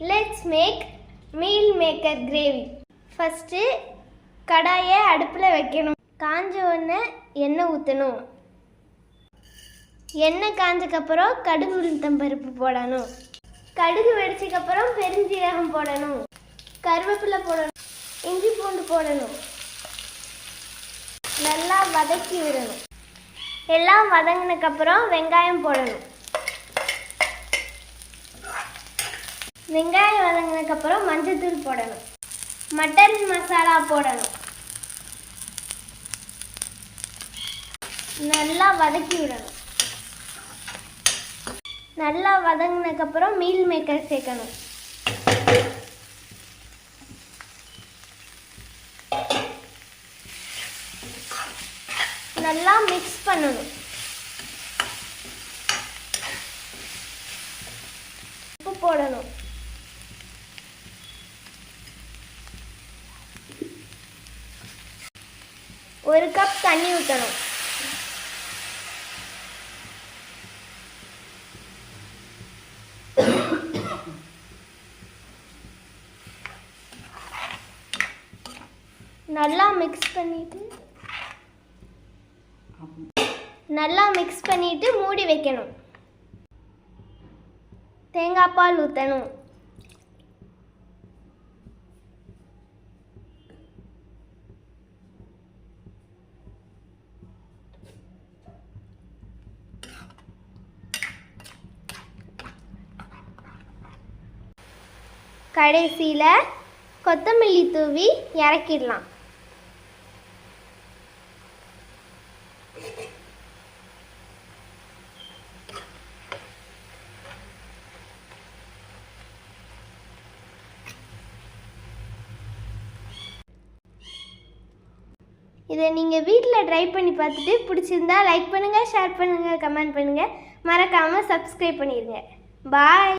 Let's make meal maker gravy. First, கடாயை அடுப்பில் வைக்கணும். காஞ்ச உடனே எண்ணெய் ஊற்றணும். எண்ணெய் காஞ்சக்கப்புறம் கடுகு உளுத்தம் பருப்பு போடணும். கடுகு வெடிச்சக்கப்புறம் பெருஞ்சீரகம் போடணும். கருவேப்பிலை போடணும். இஞ்சி பூண்டு போடணும். நல்லா வதக்கி விடணும். எல்லாம் வதங்கினக்கப்புறம் வெங்காயம் போடணும். வெங்காயம் வதங்கினக்கப்புறம் மஞ்சள்தூள் போடணும். மட்டன் மசாலா போடணும். நல்லா வதக்கி விடணும். நல்லா வதங்கினக்கப்புறம் மீல் மேக்கர் சேர்க்கணும். நல்லா மிக்ஸ் பண்ணணும். உப்பு போடணும். ஒரு கப் தண்ணி ஊற்றணும். நல்லா மிக்ஸ் பண்ணிட்டு மூடி வைக்கணும். தேங்காய் பால் ஊற்றணும். கடைசியில் கொத்தமல்லி தூவி இறக்கிடலாம். இதை நீங்கள் வீட்டில் ட்ரை பண்ணி பார்த்துட்டு பிடிச்சிருந்தா லைக் பண்ணுங்கள், ஷேர் பண்ணுங்கள், கமெண்ட் பண்ணுங்கள். மறக்காமல் சப்ஸ்கிரைப் பண்ணிடுங்க. பாய்.